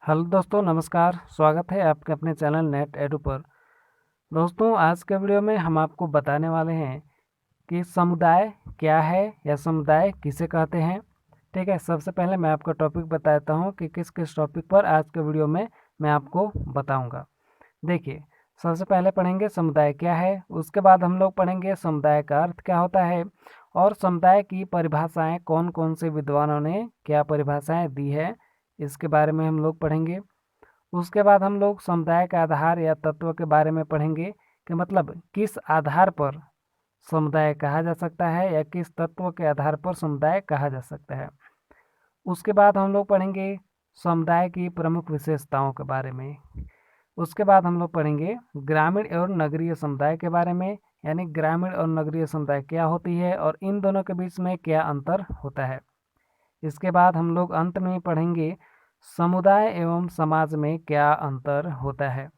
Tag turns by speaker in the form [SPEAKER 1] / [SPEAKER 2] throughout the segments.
[SPEAKER 1] Hello दोस्तों, नमस्कार। स्वागत है आपके अपने चैनल नेट एडू पर। दोस्तों, आज के वीडियो में हम आपको बताने वाले हैं कि समुदाय क्या है या समुदाय किसे कहते हैं। ठीक है, सबसे पहले मैं आपको टॉपिक बताता हूं कि किस किस टॉपिक पर आज के वीडियो में मैं आपको बताऊंगा। देखिए, सबसे पहले पढ़ेंगे समुदाय क्या है, उसके बाद हम लोग पढ़ेंगे समुदाय का अर्थ क्या होता है और समुदाय की परिभाषाएं कौन कौन से विद्वानों ने क्या परिभाषाएं दी है, इसके बारे में हम लोग पढ़ेंगे। उसके बाद हम लोग समुदाय के आधार या तत्व के बारे में पढ़ेंगे कि मतलब किस आधार पर समुदाय कहा जा सकता है या किस तत्व के आधार पर समुदाय कहा जा सकता है। उसके बाद हम लोग पढ़ेंगे समुदाय की प्रमुख विशेषताओं के बारे में। उसके बाद हम लोग पढ़ेंगे ग्रामीण और नगरीय समुदाय के बारे में, यानी ग्रामीण और नगरीय समुदाय क्या होती है और इन दोनों के बीच में क्या अंतर होता है। इसके बाद हम लोग अंत में पढ़ेंगे समुदाय एवं समाज में क्या अंतर होता है।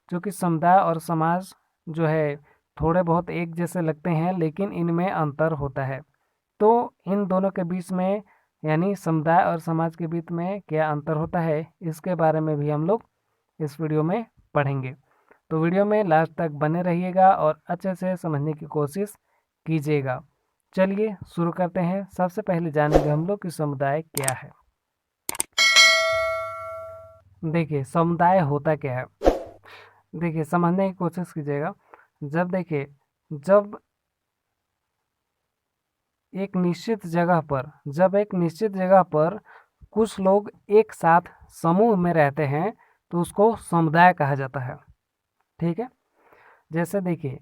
[SPEAKER 1] क्योंकि समुदाय और समाज जो है थोड़े बहुत एक जैसे लगते हैं, लेकिन इनमें अंतर होता है। तो इन दोनों के बीच में यानी समुदाय और समाज के बीच में क्या अंतर होता है, इसके बारे में भी हम लोग इस वीडियो में पढ़ेंगे। तो वीडियो में लास्ट तक बने रहिएगा और अच्छे से समझने की कोशिश कीजिएगा। चलिए शुरू करते हैं। सबसे पहले जानेंगे हम लोग कि समुदाय क्या है। देखिए, समुदाय होता क्या है, देखिए समझने की कोशिश कीजिएगा। जब एक निश्चित जगह पर कुछ लोग एक साथ समूह में रहते हैं तो उसको समुदाय कहा जाता है। ठीक है, जैसे देखिए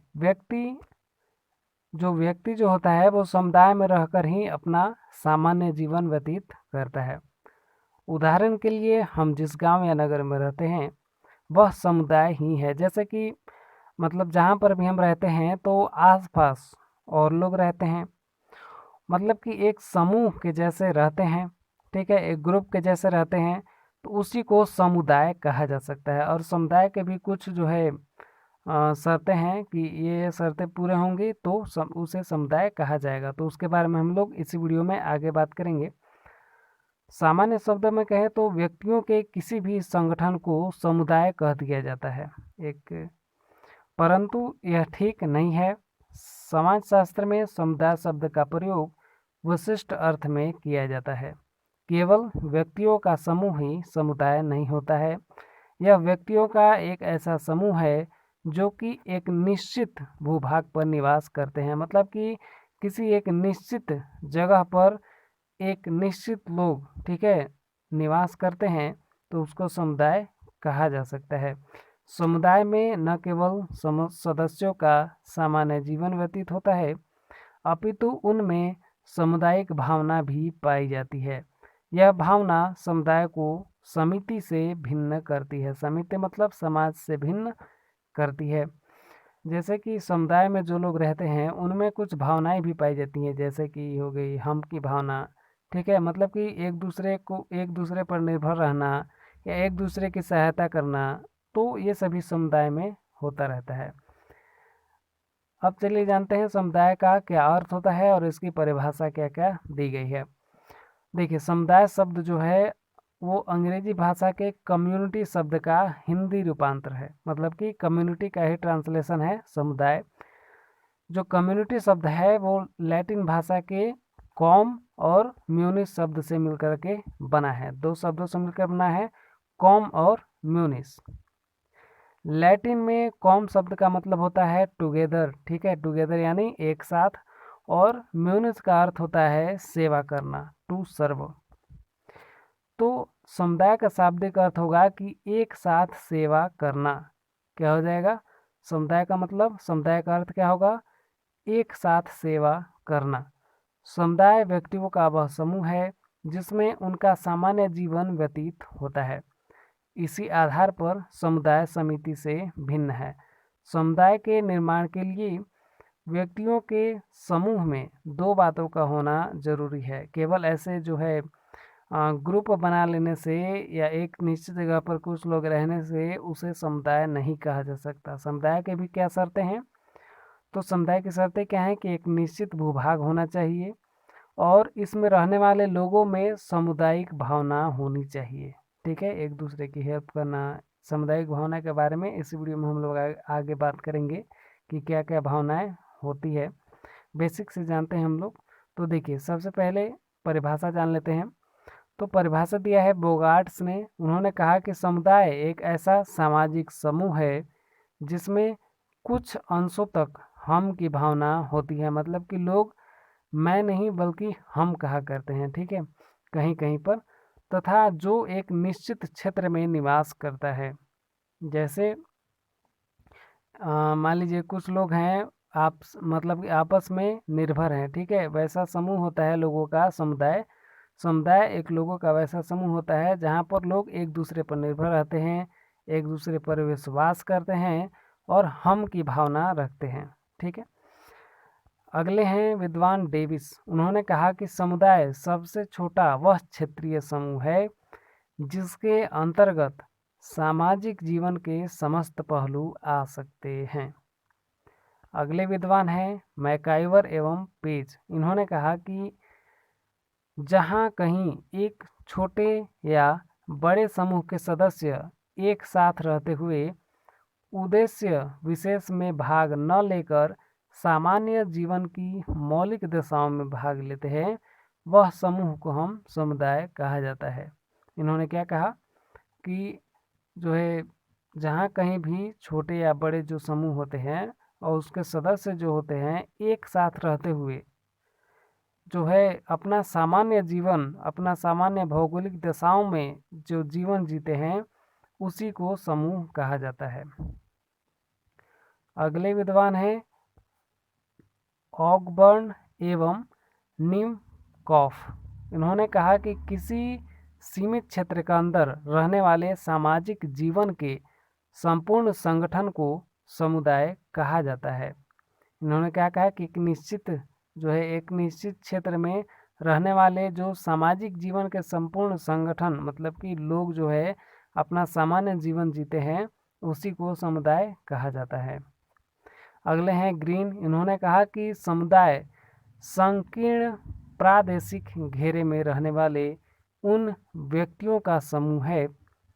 [SPEAKER 1] व्यक्ति जो होता है वो समुदाय में रहकर ही अपना सामान्य जीवन व्यतीत करता है। उदाहरण के लिए हम जिस गांव या नगर में रहते हैं वह समुदाय ही है। जैसे कि मतलब जहाँ पर भी हम रहते हैं तो आसपास और लोग रहते हैं, मतलब कि एक समूह के जैसे रहते हैं। ठीक है, एक ग्रुप के जैसे रहते हैं, तो उसी को समुदाय कहा जा सकता है। और समुदाय के भी कुछ जो है शर्तें हैं कि ये शर्तें पूरे होंगी तो उसे समुदाय कहा जाएगा। तो उसके बारे में हम लोग इसी वीडियो में आगे बात करेंगे। सामान्य शब्दों में कहें तो व्यक्तियों के किसी भी संगठन को समुदाय कह दिया जाता है एक, परंतु यह ठीक नहीं है। समाजशास्त्र में समुदाय शब्द का प्रयोग विशिष्ट अर्थ में किया जाता है। केवल व्यक्तियों का समूह ही समुदाय नहीं होता है। यह व्यक्तियों का एक ऐसा समूह है जो कि एक निश्चित भूभाग पर निवास करते हैं। मतलब कि किसी एक निश्चित जगह पर एक निश्चित लोग, ठीक है, निवास करते हैं तो उसको समुदाय कहा जा सकता है। समुदाय में न केवल सदस्यों का सामान्य जीवन व्यतीत होता है, अपितु उनमें सामुदायिक भावना भी पाई जाती है। यह भावना समुदाय को समिति से भिन्न करती है। समिति मतलब समाज से भिन्न करती है। जैसे कि समुदाय में जो लोग रहते हैं उनमें कुछ भावनाएं भी पाई जाती हैं, जैसे कि हो गई हम की भावना। ठीक है, मतलब कि एक दूसरे पर निर्भर रहना या एक दूसरे की सहायता करना, तो ये सभी समुदाय में होता रहता है। अब चलिए जानते हैं समुदाय का क्या अर्थ होता है और इसकी परिभाषा क्या क्या दी गई है। देखिए, समुदाय शब्द जो है वो अंग्रेजी भाषा के कम्युनिटी शब्द का हिंदी रूपांतर है। मतलब कि कम्युनिटी का ही ट्रांसलेशन है समुदाय। जो कम्युनिटी शब्द है वो लैटिन भाषा के कॉम और म्यूनिस शब्द से मिलकर के बना है। दो शब्दों से मिलकर बना है, कॉम और म्यूनिस। लैटिन में कॉम शब्द का मतलब होता है टुगेदर। ठीक है, टुगेदर यानी एक साथ। और म्यूनिस का अर्थ होता है सेवा करना, टू सर्व। तो समुदाय का शाब्दिक अर्थ होगा कि एक साथ सेवा करना। क्या हो जाएगा समुदाय का मतलब, समुदाय का अर्थ क्या होगा, एक साथ सेवा करना। समुदाय व्यक्तियों का वह समूह है जिसमें उनका सामान्य जीवन व्यतीत होता है। इसी आधार पर समुदाय समिति से भिन्न है। समुदाय के निर्माण के लिए व्यक्तियों के समूह में दो बातों का होना जरूरी है। केवल ऐसे जो है ग्रुप बना लेने से या एक निश्चित जगह पर कुछ लोग रहने से उसे समुदाय नहीं कहा जा सकता। समुदाय के भी क्या शर्तें हैं, तो समुदाय की शर्तें क्या हैं कि एक निश्चित भूभाग होना चाहिए और इसमें रहने वाले लोगों में सामुदायिक भावना होनी चाहिए। ठीक है, एक दूसरे की हेल्प करना। सामुदायिक भावना के बारे में इस वीडियो में हम लोग आगे बात करेंगे कि क्या क्या भावनाएं होती है, बेसिक से जानते हैं हम लोग। तो देखिए, सबसे पहले परिभाषा जान लेते हैं। तो परिभाषा दिया है बोगार्ट्स ने। उन्होंने कहा कि समुदाय एक ऐसा सामाजिक समूह है जिसमें कुछ अंशों तक हम की भावना होती है, मतलब कि लोग मैं नहीं बल्कि हम कहा करते हैं, ठीक है, कहीं कहीं पर, तथा जो एक निश्चित क्षेत्र में निवास करता है। जैसे मान लीजिए कुछ लोग हैं, आप मतलब कि आपस में निर्भर हैं, ठीक है, वैसा समूह होता है लोगों का समुदाय। समुदाय एक लोगों का वैसा समूह होता है जहाँ पर लोग एक दूसरे पर निर्भर रहते हैं, एक दूसरे पर विश्वास करते हैं और हम की भावना रखते हैं, ठीक है। अगले हैं विद्वान डेविस। उन्होंने कहा कि समुदाय सबसे छोटा वह क्षेत्रीय समूह है जिसके अंतर्गत सामाजिक जीवन के समस्त पहलू आ सकते हैं। अगले विद्वान हैं मैकाइवर एवं पेज। इन्होंने कहा कि जहाँ कहीं एक छोटे या बड़े समूह के सदस्य एक साथ रहते हुए उद्देश्य विशेष में भाग न लेकर सामान्य जीवन की मौलिक दशाओं में भाग लेते हैं, वह समूह को हम समुदाय कहा जाता है। इन्होंने क्या कहा कि जो है, जहाँ कहीं भी छोटे या बड़े जो समूह होते हैं और उसके सदस्य जो होते हैं एक साथ रहते हुए जो है अपना सामान्य जीवन, अपना सामान्य भौगोलिक दशाओं में जो जीवन जीते हैं, उसी को समूह कहा जाता है। अगले विद्वान हैं ऑगबर्न एवं निमकॉफ। इन्होंने कहा कि किसी सीमित क्षेत्र के अंदर रहने वाले सामाजिक जीवन के संपूर्ण संगठन को समुदाय कहा जाता है। इन्होंने क्या कहा कि एक निश्चित क्षेत्र में रहने वाले जो सामाजिक जीवन के संपूर्ण संगठन, मतलब कि लोग जो है अपना सामान्य जीवन जीते हैं, उसी को समुदाय कहा जाता है। अगले हैं ग्रीन। इन्होंने कहा कि समुदाय संकीर्ण प्रादेशिक घेरे में रहने वाले उन व्यक्तियों का समूह है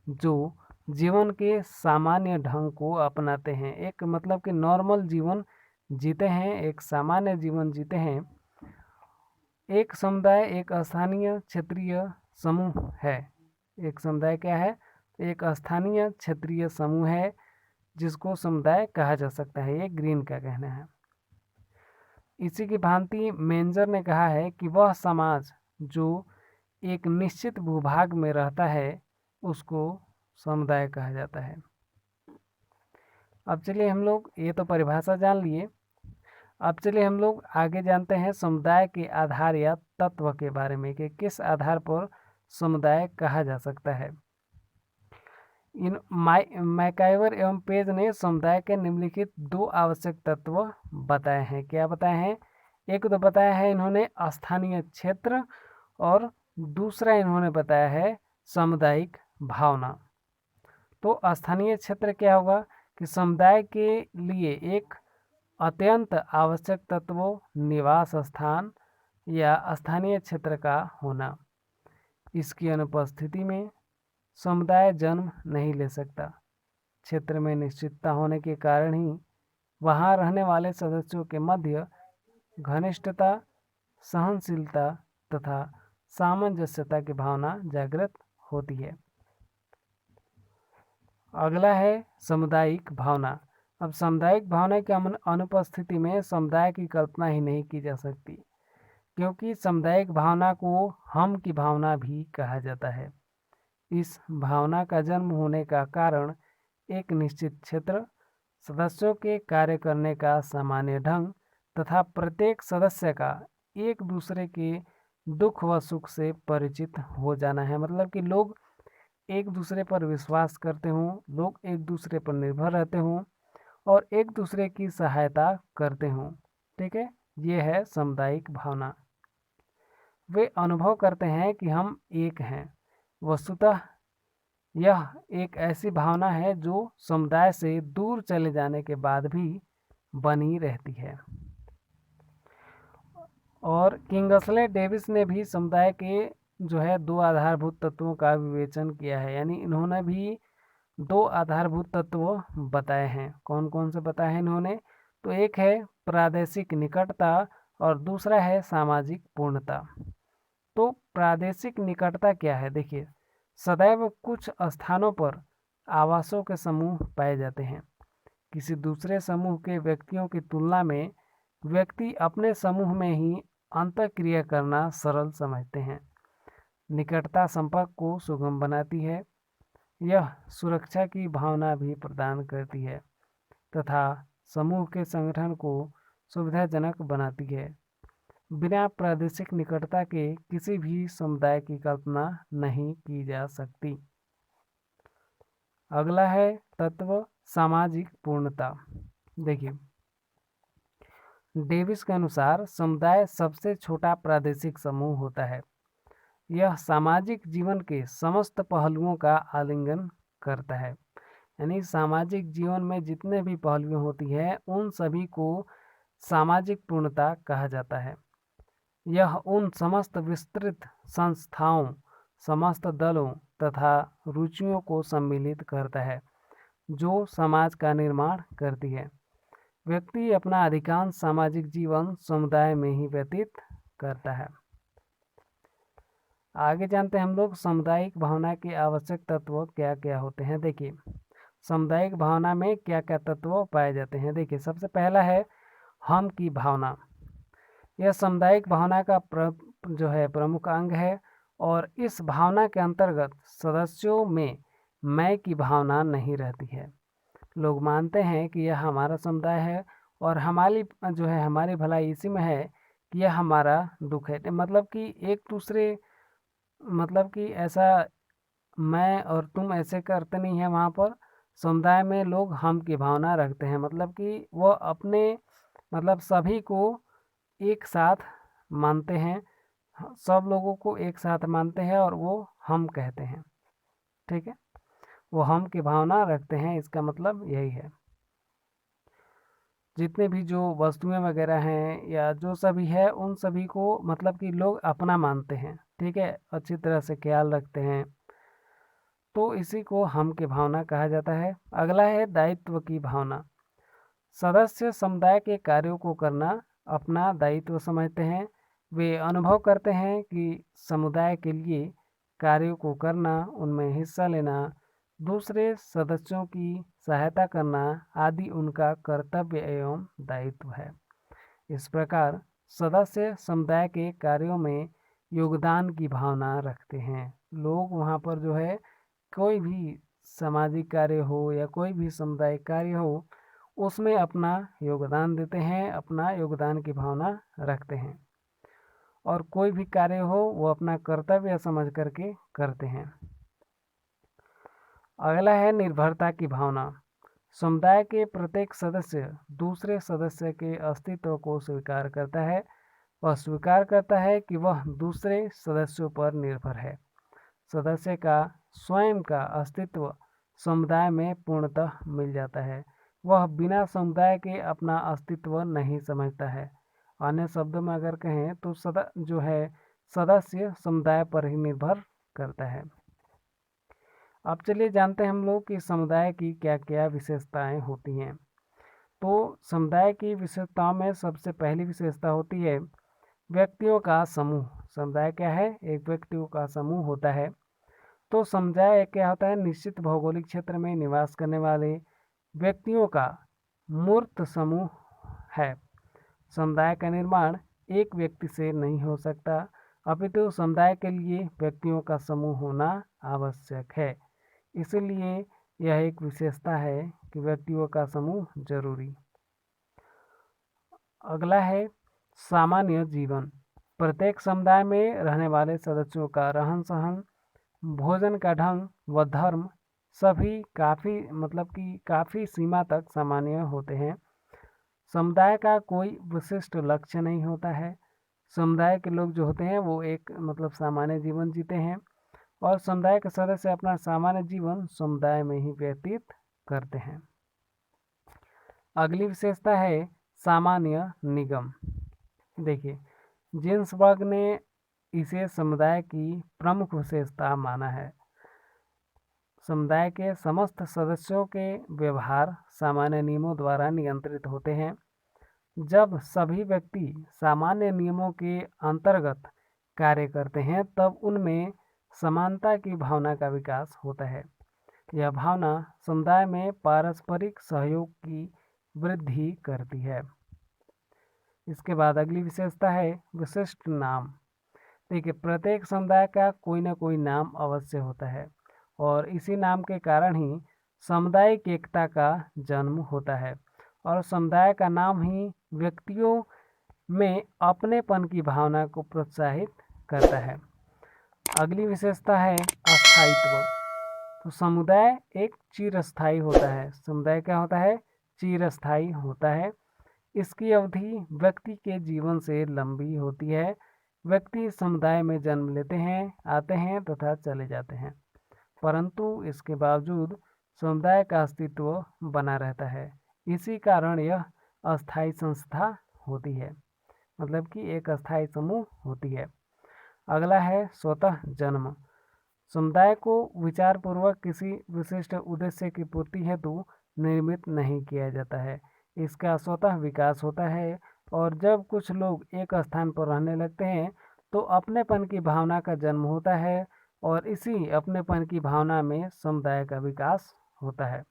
[SPEAKER 1] जो जीवन के सामान्य ढंग को अपनाते हैं, एक मतलब कि नॉर्मल जीवन जीते हैं, एक सामान्य जीवन जीते हैं। एक समुदाय एक स्थानीय क्षेत्रीय समूह है। एक समुदाय क्या है? एक स्थानीय क्षेत्रीय समूह है जिसको समुदाय कहा जा सकता है, ये ग्रीन का कहना है। इसी की भांति मेंजर ने कहा है कि वह समाज जो एक निश्चित भूभाग में रहता है उसको समुदाय कहा जाता है। अब चलिए हम लोग, ये तो परिभाषा जान लिए, अब चलिए हम लोग आगे जानते हैं समुदाय के आधार या तत्व के बारे में कि किस आधार पर समुदाय कहा जा सकता है। इन मैकाइवर एवं पेज ने समुदाय के निम्नलिखित दो आवश्यक तत्व बताए हैं। क्या बताए हैं? एक तो बताया है इन्होंने स्थानीय क्षेत्र, और दूसरा इन्होंने बताया है सामुदायिक भावना। तो स्थानीय क्षेत्र क्या होगा कि समुदाय के लिए एक अत्यंत आवश्यक तत्व निवास स्थान या स्थानीय क्षेत्र का होना। इसकी अनुपस्थिति में समुदाय जन्म नहीं ले सकता। क्षेत्र में निश्चितता होने के कारण ही वहाँ रहने वाले सदस्यों के मध्य घनिष्ठता, सहनशीलता तथा सामंजस्यता की भावना जागृत होती है। अगला है सामुदायिक भावना। अब सामुदायिक भावना की अनुपस्थिति में समुदाय की कल्पना ही नहीं की जा सकती, क्योंकि सामुदायिक भावना को हम की भावना भी कहा जाता है। इस भावना का जन्म होने का कारण एक निश्चित क्षेत्र, सदस्यों के कार्य करने का सामान्य ढंग तथा प्रत्येक सदस्य का एक दूसरे के दुख व सुख से परिचित हो जाना है। मतलब कि लोग एक दूसरे पर विश्वास करते हों, लोग एक दूसरे पर निर्भर रहते हों और एक दूसरे की सहायता करते हों, ठीक है, ये है सामुदायिक भावना। वे अनुभव करते हैं कि हम एक हैं। वस्तुतः यह एक ऐसी भावना है जो समुदाय से दूर चले जाने के बाद भी बनी रहती है। और किंगस्ले डेविस ने भी समुदाय के जो है दो आधारभूत तत्वों का विवेचन किया है, यानी इन्होंने भी दो आधारभूत तत्व बताए हैं। कौन कौन से बताए हैं इन्होंने? तो एक है प्रादेशिक निकटता और दूसरा है सामाजिक पूर्णता। तो प्रादेशिक निकटता क्या है? देखिए, सदैव कुछ स्थानों पर आवासों के समूह पाए जाते हैं। किसी दूसरे समूह के व्यक्तियों की तुलना में व्यक्ति अपने समूह में ही अंतःक्रिया करना सरल समझते हैं। निकटता संपर्क को सुगम बनाती है। यह सुरक्षा की भावना भी प्रदान करती है तथा समूह के संगठन को सुविधाजनक बनाती है। बिना प्रादेशिक निकटता के किसी भी समुदाय की कल्पना नहीं की जा सकती। अगला है तत्व सामाजिक पूर्णता। देखिए, डेविस के अनुसार समुदाय सबसे छोटा प्रादेशिक समूह होता है। यह सामाजिक जीवन के समस्त पहलुओं का आलिंगन करता है, यानी सामाजिक जीवन में जितने भी पहलुएं होती हैं उन सभी को सामाजिक पूर्णता कहा जाता है। यह उन समस्त विस्तृत संस्थाओं, समस्त दलों तथा रुचियों को सम्मिलित करता है जो समाज का निर्माण करती है। व्यक्ति अपना अधिकांश सामाजिक जीवन समुदाय में ही व्यतीत करता है। आगे जानते हैं हम लोग सामुदायिक भावना के आवश्यक तत्व क्या क्या होते हैं। देखिए, सामुदायिक भावना में क्या क्या तत्व पाए जाते हैं। देखिए, सबसे पहला है हम की भावना। यह सामुदायिक भावना का जो है प्रमुख अंग है और इस भावना के अंतर्गत सदस्यों में मैं की भावना नहीं रहती है। लोग मानते हैं कि यह हमारा समुदाय है और हमारी जो है हमारी भलाई इसी में है कि यह हमारा दुख है। मतलब कि एक दूसरे, मतलब कि ऐसा मैं और तुम ऐसे करते नहीं है। वहाँ पर समुदाय में लोग हम की भावना रखते हैं, मतलब कि वो अपने, मतलब सभी को एक साथ मानते हैं, सब लोगों को एक साथ मानते हैं और वो हम कहते हैं। ठीक है, वो हम की भावना रखते हैं, इसका मतलब यही है। जितने भी जो वस्तुएं वगैरह हैं या जो सभी है उन सभी को मतलब कि लोग अपना मानते हैं। ठीक है, अच्छी तरह से ख्याल रखते हैं, तो इसी को हम की भावना कहा जाता है। अगला है दायित्व की भावना। सदस्य समुदाय के कार्यों को करना अपना दायित्व समझते हैं। वे अनुभव करते हैं कि समुदाय के लिए कार्यों को करना, उनमें हिस्सा लेना, दूसरे सदस्यों की सहायता करना आदि उनका कर्तव्य एवं दायित्व है। इस प्रकार सदस्य समुदाय के कार्यों में योगदान की भावना रखते हैं। लोग वहाँ पर जो है कोई भी सामाजिक कार्य हो या कोई भी सामुदायिक कार्य हो उसमें अपना योगदान देते हैं, अपना योगदान की भावना रखते हैं और कोई भी कार्य हो वो अपना कर्तव्य समझ करके करते हैं। अगला है निर्भरता की भावना। समुदाय के प्रत्येक सदस्य दूसरे सदस्य के अस्तित्व को स्वीकार करता है। वह स्वीकार करता है कि वह दूसरे सदस्यों पर निर्भर है। सदस्य का स्वयं का अस्तित्व समुदाय में पूर्णतः मिल जाता है। वह बिना समुदाय के अपना अस्तित्व नहीं समझता है। अन्य शब्दों में अगर कहें तो जो है सदस्य समुदाय पर ही निर्भर करता है। अब चलिए जानते हैं हम लोग कि समुदाय की क्या क्या विशेषताएं होती हैं। तो समुदाय की विशेषताओं में सबसे पहली विशेषता होती है व्यक्तियों का समूह। समुदाय क्या है? एक व्यक्तियों का समूह होता है। तो समुदाय क्या होता है? निश्चित भौगोलिक क्षेत्र में निवास करने वाले व्यक्तियों का मूर्त समूह है। समुदाय का निर्माण एक व्यक्ति से नहीं हो सकता, अपितु समुदाय के लिए व्यक्तियों का समूह होना आवश्यक है। इसलिए यह एक विशेषता है कि व्यक्तियों का समूह जरूरी। अगला है सामान्य जीवन। प्रत्येक समुदाय में रहने वाले सदस्यों का रहन सहन, भोजन का ढंग व धर्म सभी काफ़ी सीमा तक सामान्य होते हैं। समुदाय का कोई विशिष्ट लक्ष्य नहीं होता है। समुदाय के लोग जो होते हैं वो एक सामान्य जीवन जीते हैं और समुदाय के सदस्य अपना सामान्य जीवन समुदाय में ही व्यतीत करते हैं। अगली विशेषता है सामान्य निगम। देखिए, जिन्सबर्ग ने इसे समुदाय की प्रमुख विशेषता माना है। समुदाय के समस्त सदस्यों के व्यवहार सामान्य नियमों द्वारा नियंत्रित होते हैं। जब सभी व्यक्ति सामान्य नियमों के अंतर्गत कार्य करते हैं तब उनमें समानता की भावना का विकास होता है। यह भावना समुदाय में पारस्परिक सहयोग की वृद्धि करती है। इसके बाद अगली विशेषता है विशिष्ट नाम। देखिए, प्रत्येक समुदाय का कोई ना कोई नाम अवश्य होता है और इसी नाम के कारण ही सामुदायिक एकता का जन्म होता है और समुदाय का नाम ही व्यक्तियों में अपनेपन की भावना को प्रोत्साहित करता है। अगली विशेषता है अस्थायित्व। तो समुदाय एक चिरस्थायी होता है। समुदाय क्या होता है? चिरस्थायी होता है। इसकी अवधि व्यक्ति के जीवन से लंबी होती है। व्यक्ति समुदाय में जन्म लेते हैं, आते हैं तथा चले जाते हैं, परंतु इसके बावजूद समुदाय का अस्तित्व बना रहता है। इसी कारण यह अस्थायी संस्था होती है, मतलब कि एक अस्थायी समूह होती है। अगला है स्वतः जन्म। समुदाय को विचारपूर्वक किसी विशिष्ट उद्देश्य की पूर्ति हेतु निर्मित नहीं किया जाता है। इसका स्वतः विकास होता है और जब कुछ लोग एक स्थान पर रहने लगते हैं तो अपनेपन की भावना का जन्म होता है और इसी अपनेपन की भावना में समुदाय का विकास होता है।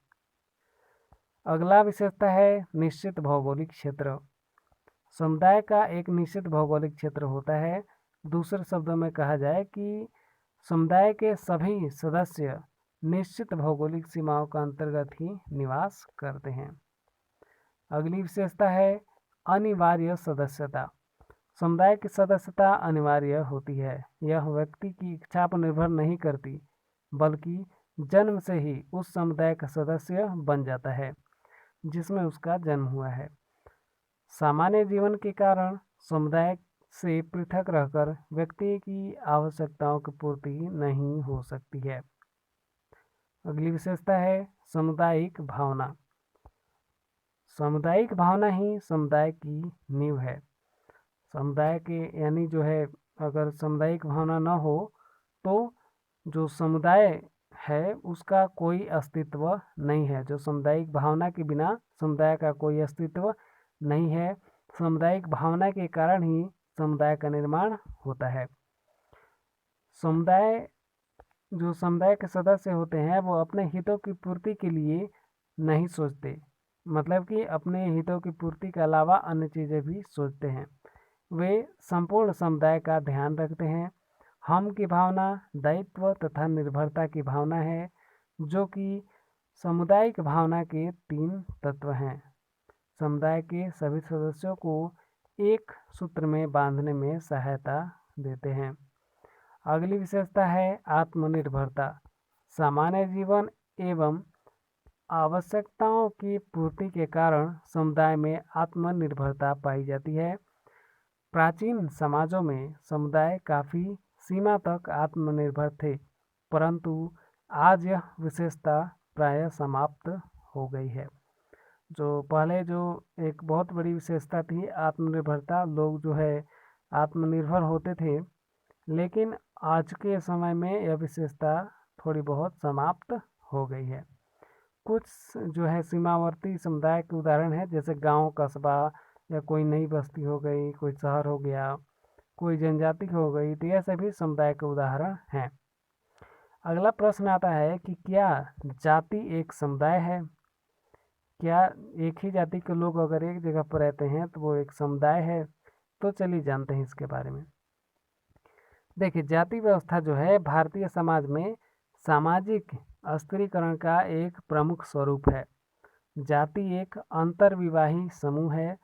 [SPEAKER 1] अगला विशेषता है निश्चित भौगोलिक क्षेत्र। समुदाय का एक निश्चित भौगोलिक क्षेत्र होता है। दूसरे शब्दों में कहा जाए कि समुदाय के सभी सदस्य निश्चित भौगोलिक सीमाओं का अंतर्गत ही निवास करते हैं। अगली विशेषता है अनिवार्य सदस्यता। समुदाय की सदस्यता अनिवार्य होती है। यह व्यक्ति की इच्छा पर निर्भर नहीं करती, बल्कि जन्म से ही उस समुदाय का सदस्य बन जाता है जिसमें उसका जन्म हुआ है। सामान्य जीवन के कारण समुदाय से पृथक रहकर व्यक्ति की आवश्यकताओं की पूर्ति नहीं हो सकती है। अगली विशेषता है सामुदायिक भावना। सामुदायिक भावना ही समुदाय की नींव है। समुदाय के यानी जो है, अगर सामुदायिक भावना न हो तो जो समुदाय है उसका कोई अस्तित्व नहीं है। जो सामुदायिक भावना के बिना समुदाय का कोई अस्तित्व नहीं है। सामुदायिक भावना के कारण ही समुदाय का निर्माण होता है। समुदाय जो समुदाय के सदस्य होते हैं वो अपने हितों की पूर्ति के लिए नहीं सोचते, मतलब कि अपने हितों की पूर्ति के अलावा अन्य चीज़ें भी सोचते हैं। वे संपूर्ण समुदाय का ध्यान रखते हैं। हम की भावना दायित्व तथा निर्भरता की भावना है, जो कि सामुदायिक भावना के 3 तत्व हैं। समुदाय के सभी सदस्यों को एक सूत्र में बांधने में सहायता देते हैं। अगली विशेषता है आत्मनिर्भरता। सामान्य जीवन एवं आवश्यकताओं की पूर्ति के कारण समुदाय में आत्मनिर्भरता पाई जाती है। प्राचीन समाजों में समुदाय काफ़ी सीमा तक आत्मनिर्भर थे, परंतु आज यह विशेषता प्रायः समाप्त हो गई है। जो पहले जो एक बहुत बड़ी विशेषता थी आत्मनिर्भरता, लोग जो है आत्मनिर्भर होते थे, लेकिन आज के समय में यह विशेषता थोड़ी बहुत समाप्त हो गई है। कुछ जो है सीमावर्ती समुदाय के उदाहरण है, जैसे गांव, कस्बा या कोई नई बस्ती हो गई, कोई शहर हो गया, कोई जनजाति हो गई, तो यह सभी समुदाय के उदाहरण हैं। अगला प्रश्न आता है कि क्या जाति एक समुदाय है? क्या एक ही जाति के लोग अगर एक जगह पर रहते हैं तो वो एक समुदाय है? तो चलिए जानते हैं इसके बारे में। देखिए, जाति व्यवस्था जो है भारतीय समाज में सामाजिक अस्थिरीकरण का एक प्रमुख स्वरूप है। जाति एक अंतर्विवाही समूह है।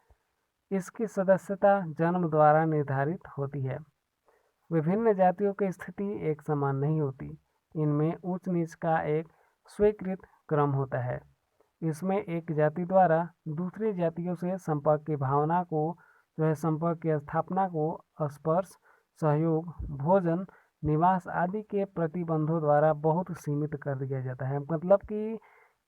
[SPEAKER 1] इसकी सदस्यता जन्म द्वारा निर्धारित होती है। विभिन्न जातियों की स्थिति एक समान नहीं होती। इनमें ऊंच नीच का एक स्वीकृत क्रम होता है। इसमें एक जाति द्वारा दूसरी जातियों से संपर्क की भावना को जो है, संपर्क की स्थापना को स्पर्श, सहयोग, भोजन, निवास आदि के प्रतिबंधों द्वारा बहुत सीमित कर दिया जाता है। मतलब कि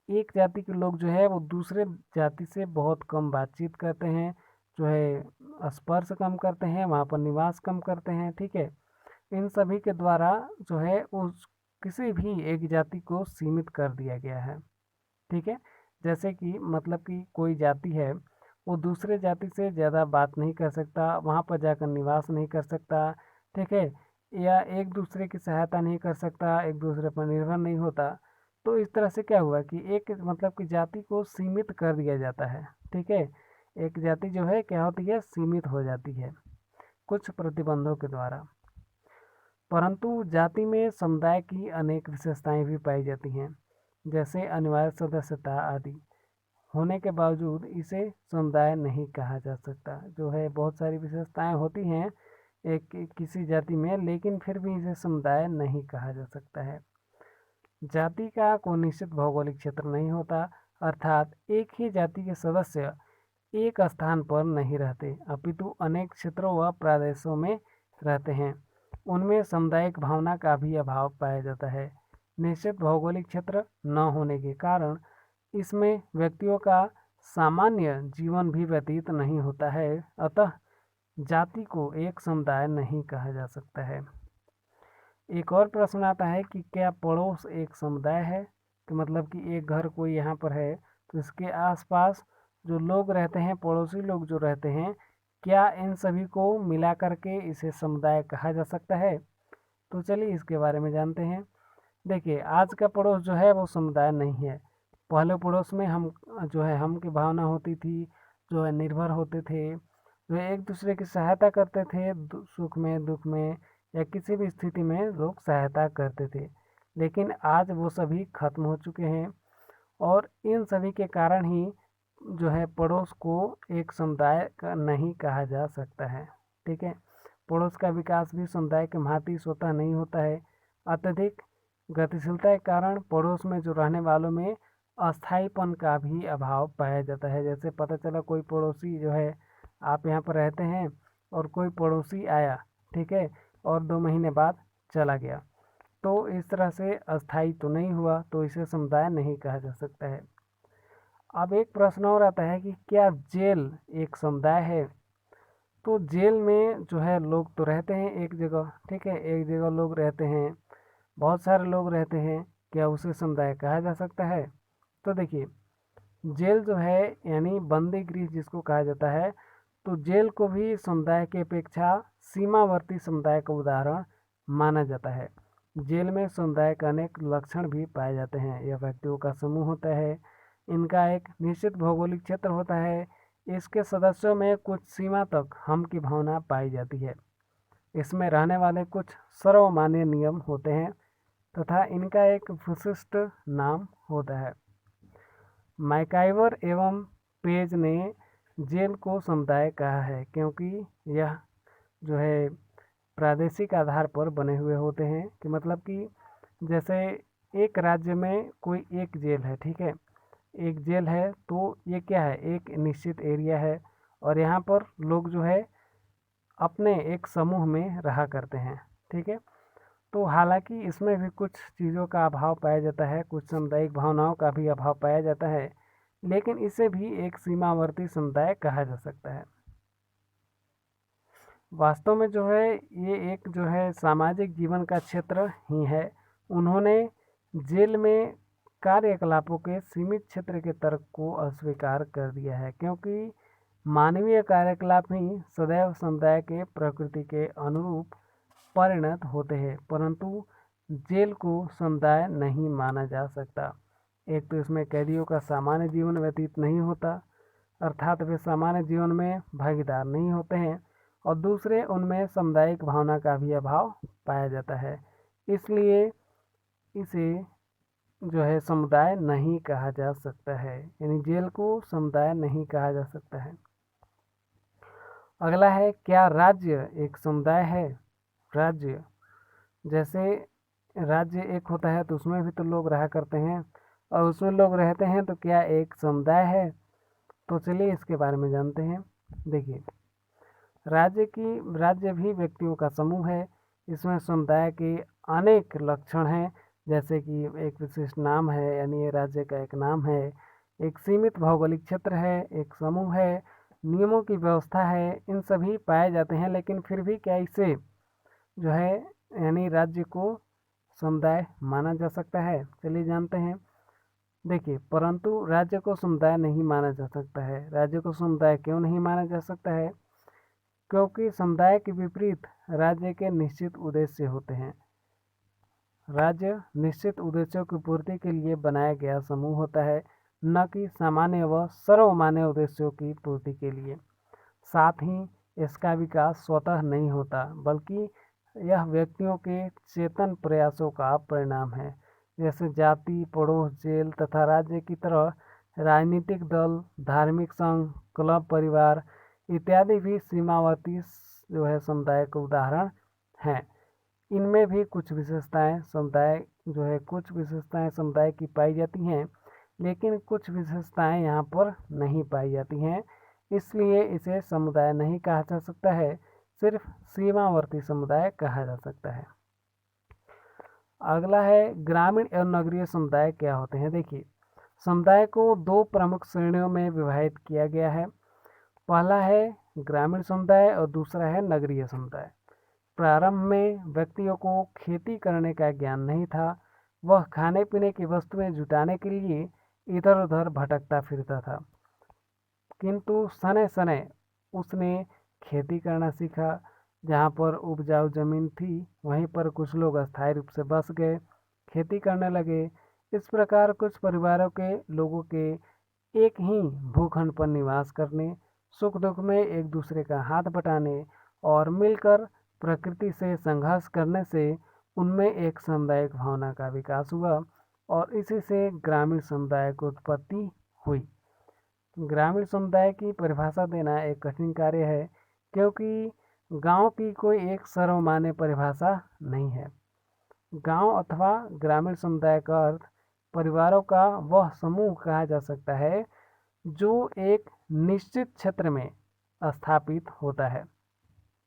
[SPEAKER 1] एक जाति के लोग जो है वो दूसरे जाति से बहुत कम बातचीत करते हैं, जो है स्पर्श कम करते हैं, वहाँ पर निवास कम करते हैं, ठीक है। इन सभी के द्वारा जो है उस किसी भी एक जाति को सीमित कर दिया गया है। ठीक है, जैसे कि मतलब कि कोई जाति है, वो दूसरे जाति से ज़्यादा बात नहीं कर सकता, वहाँ पर जाकर निवास नहीं कर सकता, ठीक है, या एक दूसरे की सहायता नहीं कर सकता, एक दूसरे पर निर्भर नहीं होता। तो इस तरह से क्या हुआ कि एक मतलब कि जाति को सीमित कर दिया जाता है। ठीक है, एक जाति जो है क्या होती है, सीमित हो जाती है कुछ प्रतिबंधों के द्वारा। परंतु जाति में समुदाय की अनेक विशेषताएं भी पाई जाती हैं, जैसे अनिवार्य सदस्यता आदि होने के बावजूद इसे समुदाय नहीं कहा जा सकता। जो है बहुत सारी विशेषताएं होती हैं एक किसी जाति में, लेकिन फिर भी इसे समुदाय नहीं कहा जा सकता है। जाति का कोई निश्चित भौगोलिक क्षेत्र नहीं होता, अर्थात एक ही जाति के सदस्य एक स्थान पर नहीं रहते, अपितु अनेक क्षेत्रों व प्रदेशों में रहते हैं। उनमें सामुदायिक भावना का भी अभाव पाया जाता है। निश्चित भौगोलिक क्षेत्र न होने के कारण इसमें व्यक्तियों का सामान्य जीवन भी व्यतीत नहीं होता है, अतः जाति को एक समुदाय नहीं कहा जा सकता है। एक और प्रश्न आता है कि क्या पड़ोस एक समुदाय है, कि मतलब कि एक घर कोई यहाँ पर है तो इसके आसपास जो लोग रहते हैं, पड़ोसी लोग जो रहते हैं, क्या इन सभी को मिला करके इसे समुदाय कहा जा सकता है? तो चलिए इसके बारे में जानते हैं। देखिए, आज का पड़ोस जो है वो समुदाय नहीं है। पहले पड़ोस में हम जो है हम की भावना होती थी, जो है निर्भर होते थे, जो एक दूसरे की सहायता करते थे, सुख में दुख में या किसी भी स्थिति में लोग सहायता करते थे। लेकिन आज वो सभी खत्म हो चुके हैं और इन सभी के कारण ही जो है पड़ोस को एक समुदाय का नहीं कहा जा सकता है। ठीक है, पड़ोस का विकास भी समुदाय के भांति स्वतः नहीं होता है। अत्यधिक गतिशीलता के कारण पड़ोस में जो रहने वालों में अस्थायीपन का भी अभाव पाया जाता है। जैसे पता चला कोई पड़ोसी जो है, आप यहाँ पर रहते हैं और कोई पड़ोसी आया, ठीक है, और 2 महीने बाद चला गया, तो इस तरह से अस्थायी तो नहीं हुआ, तो इसे समुदाय नहीं कहा जा सकता है। अब एक प्रश्न और आता है कि क्या जेल एक समुदाय है? तो जेल में जो है लोग तो रहते हैं एक जगह, ठीक है, एक जगह लोग रहते हैं, बहुत सारे लोग रहते हैं, क्या उसे समुदाय कहा जा सकता है? तो देखिए, जेल जो है यानी बंदी गृह जिसको कहा जाता है, तो जेल को भी समुदाय की अपेक्षा सीमावर्ती समुदाय का उदाहरण माना जाता है। जेल में समुदाय के अनेक लक्षण भी पाए जाते हैं। यह व्यक्तियों का समूह होता है, इनका एक निश्चित भौगोलिक क्षेत्र होता है, इसके सदस्यों में कुछ सीमा तक हम की भावना पाई जाती है, इसमें रहने वाले कुछ सर्वमान्य नियम होते हैं तथा इनका एक विशिष्ट नाम होता है। मैकाइवर एवं पेज ने जेल को समुदाय कहा है क्योंकि यह जो है प्रादेशिक आधार पर बने हुए होते हैं, कि मतलब कि जैसे एक राज्य में कोई एक जेल है, ठीक है, एक जेल है, तो ये क्या है, एक निश्चित एरिया है और यहाँ पर लोग जो है अपने एक समूह में रहा करते हैं। ठीक है, तो हालांकि इसमें भी कुछ चीज़ों का अभाव पाया जाता है, कुछ सामुदायिक भावनाओं का भी अभाव पाया जाता है, लेकिन इसे भी एक सीमावर्ती समुदाय कहा जा सकता है। वास्तव में जो है ये एक जो है सामाजिक जीवन का क्षेत्र ही है। उन्होंने जेल में कार्यकलापों के सीमित क्षेत्र के तर्क को अस्वीकार कर दिया है, क्योंकि मानवीय कार्यकलाप ही सदैव समुदाय के प्रकृति के अनुरूप परिणत होते हैं, परंतु जेल को समुदाय नहीं माना जा सकता। एक तो इसमें कैदियों का सामान्य जीवन व्यतीत नहीं होता, अर्थात वे सामान्य जीवन में भागीदार नहीं होते हैं, और दूसरे उनमें सामुदायिक भावना का भी अभाव पाया जाता है। इसलिए इसे जो है समुदाय नहीं कहा जा सकता है, यानी जेल को समुदाय नहीं कहा जा सकता है। अगला है, क्या राज्य एक समुदाय है? राज्य, जैसे राज्य एक होता है तो उसमें भी तो लोग रहा करते हैं, और उसमें लोग रहते हैं, तो क्या एक समुदाय है? तो चलिए इसके बारे में जानते हैं। देखिए, राज्य भी व्यक्तियों का समूह है। इसमें समुदाय के अनेक लक्षण हैं, जैसे कि एक विशिष्ट नाम है, यानी ये राज्य का एक नाम है, एक सीमित भौगोलिक क्षेत्र है, एक समूह है, नियमों की व्यवस्था है, इन सभी पाए जाते हैं। लेकिन फिर भी क्या इसे जो है यानी राज्य को समुदाय माना जा सकता है? चलिए जानते हैं। देखिए, परंतु राज्य को समुदाय नहीं माना जा सकता है। राज्य को समुदाय क्यों नहीं माना जा सकता है? क्योंकि समुदाय के विपरीत राज्य के निश्चित उद्देश्य होते हैं। राज्य निश्चित उद्देश्यों की पूर्ति के लिए बनाया गया समूह होता है, न कि सामान्य व सर्वमान्य उद्देश्यों की पूर्ति के लिए। साथ ही इसका विकास स्वतः नहीं होता, बल्कि यह व्यक्तियों के चेतन प्रयासों का परिणाम है। जैसे जाति, पड़ोस, जेल तथा राज्य की तरह राजनीतिक दल, धार्मिक संघ, क्लब, परिवार इत्यादि भी सीमावर्ती समुदाय के उदाहरण हैं। इनमें भी कुछ विशेषताएं समुदाय की पाई जाती हैं, लेकिन कुछ विशेषताएं यहाँ पर नहीं पाई जाती हैं, इसलिए इसे समुदाय नहीं कहा जा सकता है, सिर्फ सीमावर्ती समुदाय कहा जा सकता है। अगला है ग्रामीण एवं नगरीय समुदाय क्या होते हैं। देखिए, समुदाय को दो प्रमुख श्रेणियों में विभाजित किया गया है। पहला है ग्रामीण समुदाय और दूसरा है नगरीय समुदाय। प्रारंभ में व्यक्तियों को खेती करने का ज्ञान नहीं था। वह खाने पीने की वस्तुएं जुटाने के लिए इधर उधर भटकता फिरता था, किंतु सने सने उसने खेती करना सीखा। जहाँ पर उपजाऊ जमीन थी वहीं पर कुछ लोग अस्थायी रूप से बस गए, खेती करने लगे। इस प्रकार कुछ परिवारों के लोगों के एक ही भूखंड पर निवास करने, सुख दुख में एक दूसरे का हाथ बटाने और मिलकर प्रकृति से संघर्ष करने से उनमें एक सामुदायिक भावना का विकास हुआ और इसी से ग्रामीण समुदाय की उत्पत्ति हुई। ग्रामीण समुदाय की परिभाषा देना एक कठिन कार्य है, क्योंकि गांव की कोई एक सर्वमान्य परिभाषा नहीं है। गांव अथवा ग्रामीण समुदाय का अर्थ परिवारों का वह समूह कहा जा सकता है जो एक निश्चित क्षेत्र में स्थापित होता है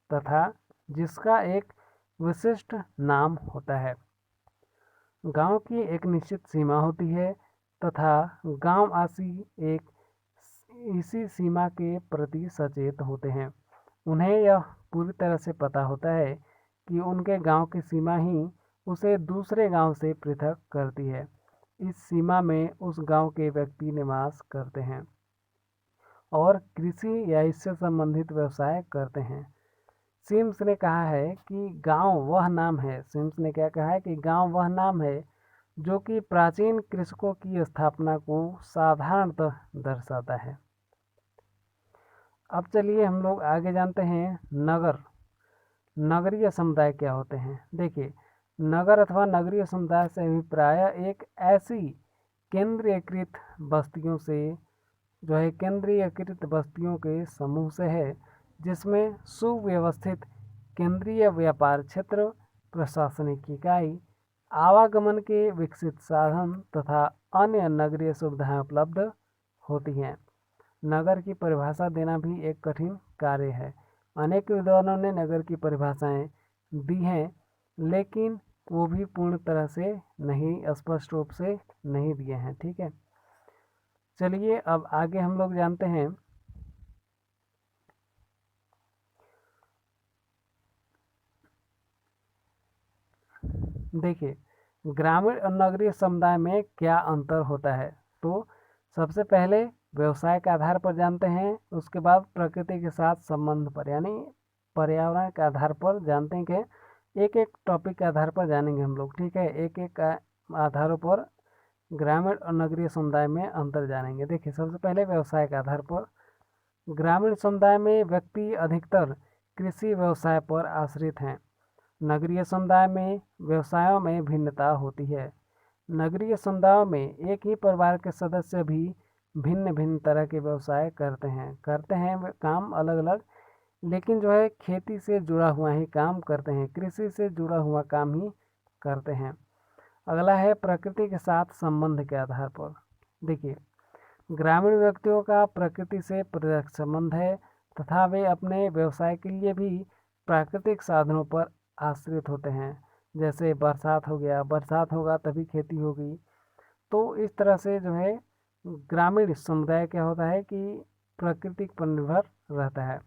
[SPEAKER 1] तथा जिसका एक विशिष्ट नाम होता है। गांव की एक निश्चित सीमा होती है तथा गांववासी एक इसी सीमा के प्रति सचेत होते हैं। उन्हें यह पूरी तरह से पता होता है कि उनके गांव की सीमा ही उसे दूसरे गांव से पृथक करती है। इस सीमा में उस गांव के व्यक्ति निवास करते हैं और कृषि या इससे संबंधित व्यवसाय करते हैं। सिम्स ने कहा है कि गांव वह नाम है, सिम्स ने क्या कहा है कि गांव वह नाम है जो कि प्राचीन कृषकों की स्थापना को साधारणतः दर्शाता है। अब चलिए हम लोग आगे जानते हैं नगरीय समुदाय क्या होते हैं। देखिए, नगर अथवा नगरीय समुदाय से अभिप्राय एक ऐसी केंद्रीयकृत बस्तियों के समूह से है जिसमें सुव्यवस्थित केंद्रीय व्यापार क्षेत्र, प्रशासनिक इकाई, आवागमन के विकसित साधन तथा अन्य नगरीय सुविधाएं उपलब्ध होती हैं। नगर की परिभाषा देना भी एक कठिन कार्य है। अनेक विद्वानों ने नगर की परिभाषाएं दी हैं, लेकिन वो भी पूर्ण तरह से नहीं, स्पष्ट रूप से नहीं दिए हैं। ठीक है, चलिए अब आगे हम लोग जानते हैं देखिए, ग्रामीण और नगरीय समुदाय में क्या अंतर होता है। तो सबसे पहले व्यवसाय के आधार पर जानते हैं, उसके बाद प्रकृति के साथ संबंध पर यानी पर्यावरण के आधार पर जानते हैं कि एक एक टॉपिक के आधार पर जानेंगे हम लोग। ठीक है, एक एक आधारों पर ग्रामीण और नगरीय समुदाय में अंतर जानेंगे। देखिए, सबसे पहले व्यवसाय के आधार पर ग्रामीण समुदाय में व्यक्ति अधिकतर कृषि व्यवसाय पर आश्रित हैं। नगरीय समुदाय में व्यवसायों में भिन्नता होती है। नगरीय समुदायों में एक ही परिवार के सदस्य भी भिन्न भिन्न तरह के व्यवसाय करते हैं काम अलग अलग, लेकिन जो है खेती से जुड़ा हुआ ही काम करते हैं, कृषि से जुड़ा हुआ काम ही करते हैं। अगला है प्रकृति के साथ संबंध के आधार पर। देखिए, ग्रामीण व्यक्तियों का प्रकृति से प्रत्यक्ष संबंध है तथा वे अपने व्यवसाय के लिए भी प्राकृतिक साधनों पर आश्रित होते हैं। जैसे बरसात हो गया, बरसात होगा तभी खेती होगी। तो इस तरह से जो है ग्रामीण समुदाय क्या होता है कि प्रकृति पर निर्भर रहता है।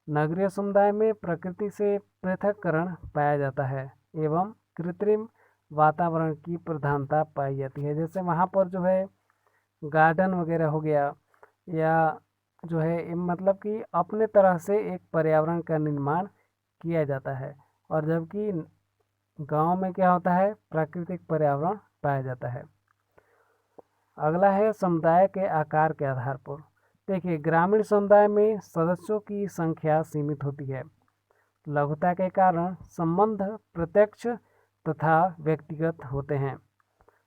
[SPEAKER 1] नगरीय समुदाय में प्रकृति से पृथक्करण पाया जाता है एवं कृत्रिम वातावरण की प्रधानता पाई जाती है। जैसे वहाँ पर जो है गार्डन वगैरह हो गया, या जो है मतलब कि अपने तरह से एक पर्यावरण का निर्माण किया जाता है, और जबकि गांव में क्या होता है, प्राकृतिक पर्यावरण पाया जाता है। अगला है समुदाय के आकार के आधार पर। देखिए, ग्रामीण समुदाय में सदस्यों की संख्या सीमित होती है। लघुता के कारण संबंध प्रत्यक्ष तथा व्यक्तिगत होते हैं।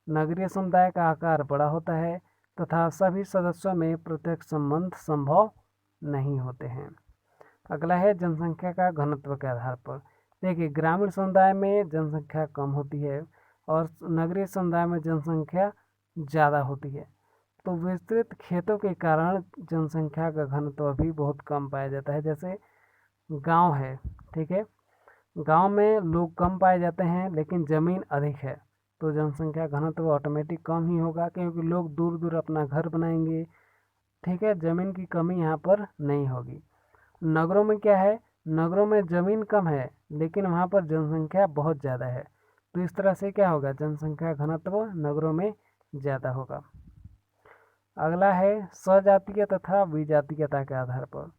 [SPEAKER 1] नगरीय समुदाय का आकार बड़ा होता है तथा सभी सदस्यों में प्रत्यक्ष संबंध संभव नहीं होते हैं। अगला है जनसंख्या का घनत्व के आधार पर। देखिए, ग्रामीण समुदाय में जनसंख्या कम होती है और नगरीय समुदाय में जनसंख्या ज़्यादा होती है। तो विस्तृत खेतों के कारण जनसंख्या का घनत्व भी बहुत कम पाया जाता है। जैसे गांव है, ठीक है, गांव में लोग कम पाए जाते हैं लेकिन ज़मीन अधिक है, तो जनसंख्या घनत्व ऑटोमेटिक कम ही होगा, क्योंकि लोग दूर दूर अपना घर बनाएंगे, ठीक है, ज़मीन की कमी यहाँ पर नहीं होगी। नगरों में क्या है, नगरों में ज़मीन कम है लेकिन वहाँ पर जनसंख्या बहुत ज़्यादा है, तो इस तरह से क्या होगा, जनसंख्या घनत्व नगरों में ज़्यादा होगा। अगला है स्वजातीय तथा विजातीयता के आधार पर।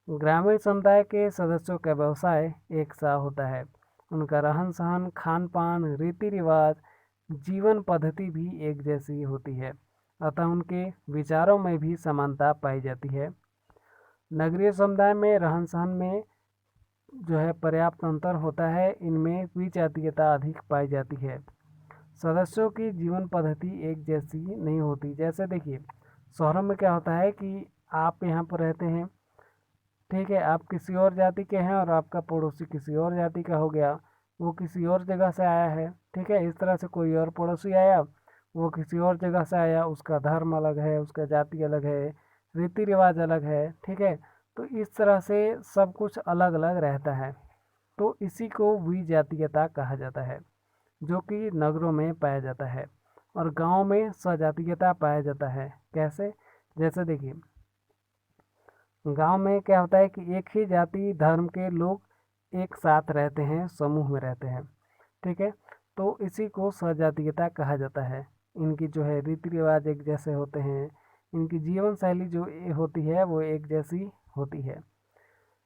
[SPEAKER 1] ग्रामीण समुदाय के सदस्यों का व्यवसाय एक सा होता है। उनका रहन सहन, खान पान, रीति रिवाज, जीवन पद्धति भी एक जैसी होती है, अतः उनके विचारों में भी समानता पाई जाती है। नगरीय समुदाय में रहन सहन में जो है पर्याप्त अंतर होता है, इनमें विजातीयता अधिक पाई जाती है। सदस्यों की जीवन पद्धति एक जैसी नहीं होती। जैसे देखिए, शहरों में क्या होता है कि आप यहाँ पर रहते हैं, ठीक है, आप किसी और जाति के हैं और आपका पड़ोसी किसी और जाति का हो गया, वो किसी और जगह से आया है, ठीक है, इस तरह से कोई और पड़ोसी आया, वो किसी और जगह से आया, उसका धर्म अलग है, उसका जाति अलग है, रीति रिवाज अलग है, ठीक है, तो इस तरह से सब कुछ अलग अलग रहता है, तो इसी को विजातीयता कहा जाता है, जो कि नगरों में पाया जाता है। और गांव में सजातीयता पाया जाता है। कैसे? जैसे देखिए, गांव में क्या होता है कि एक ही जाति धर्म के लोग एक साथ रहते हैं, समूह में रहते हैं, ठीक है, तो इसी को सजातीयता कहा जाता है। इनकी जो है रीति रिवाज एक जैसे होते हैं, इनकी जीवन शैली जो होती है वो एक जैसी होती है,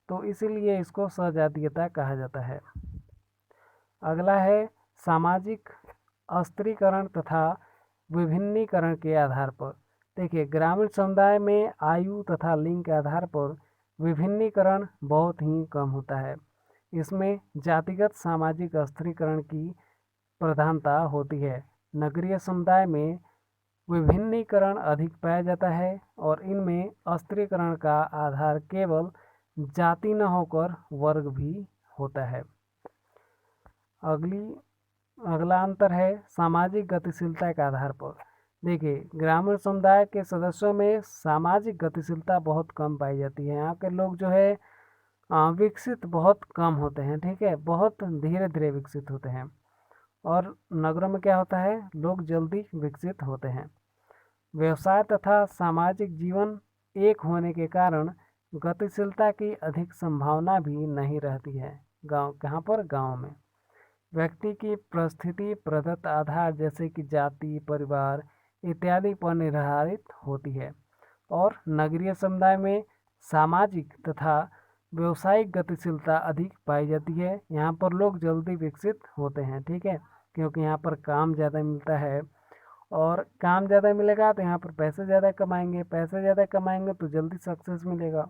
[SPEAKER 1] तो इसीलिए इसको सजातीयता कहा जाता है। अगला है सामाजिक अस्त्रीकरण तथा विभिन्नीकरण के आधार पर। देखिए, ग्रामीण समुदाय में आयु तथा लिंग के आधार पर विभिन्नीकरण बहुत ही कम होता है। इसमें जातिगत सामाजिक अस्त्रीकरण की प्रधानता होती है। नगरीय समुदाय में विभिन्नीकरण अधिक पाया जाता है और इनमें अस्त्रीकरण का आधार केवल जाति न होकर वर्ग भी होता है। अगला अंतर है सामाजिक गतिशीलता के आधार पर। देखिए, ग्रामीण समुदाय के सदस्यों में सामाजिक गतिशीलता बहुत कम पाई जाती है। यहाँ के लोग जो है विकसित बहुत कम होते हैं, ठीक है, बहुत धीरे धीरे विकसित होते हैं, और नगरों में क्या होता है, लोग जल्दी विकसित होते हैं। व्यवसाय तथा सामाजिक जीवन एक होने के कारण गतिशीलता की अधिक संभावना भी नहीं रहती है। कहाँ पर? गाँव में व्यक्ति की परिस्थिति प्रदत्त आधार जैसे कि जाति, परिवार इत्यादि पर निर्धारित होती है, और नगरीय समुदाय में सामाजिक तथा व्यवसायिक गतिशीलता अधिक पाई जाती है। यहाँ पर लोग जल्दी विकसित होते हैं, ठीक है, क्योंकि यहाँ पर काम ज़्यादा मिलता है, और काम ज़्यादा मिलेगा तो यहाँ पर पैसे ज़्यादा कमाएंगे, पैसे ज़्यादा कमाएंगे तो जल्दी सक्सेस मिलेगा।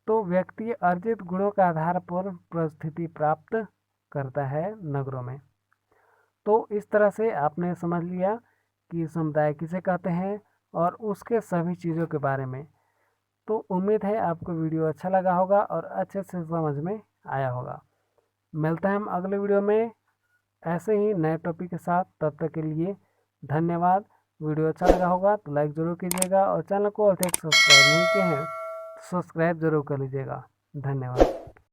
[SPEAKER 1] तो व्यक्ति अर्जित गुणों के आधार पर परिस्थिति प्राप्त करता है नगरों में। तो इस तरह से आपने समझ लिया कि समुदाय किसे कहते हैं और उसके सभी चीज़ों के बारे में। तो उम्मीद है आपको वीडियो अच्छा लगा होगा और अच्छे से समझ में आया होगा। मिलते हैं हम अगले वीडियो में ऐसे ही नए टॉपिक के साथ। तब तक के लिए धन्यवाद। वीडियो अच्छा लगा होगा तो लाइक ज़रूर कीजिएगा, और चैनल को अभी तक सब्सक्राइब नहीं किए हैं तो सब्सक्राइब ज़रूर कर लीजिएगा। धन्यवाद।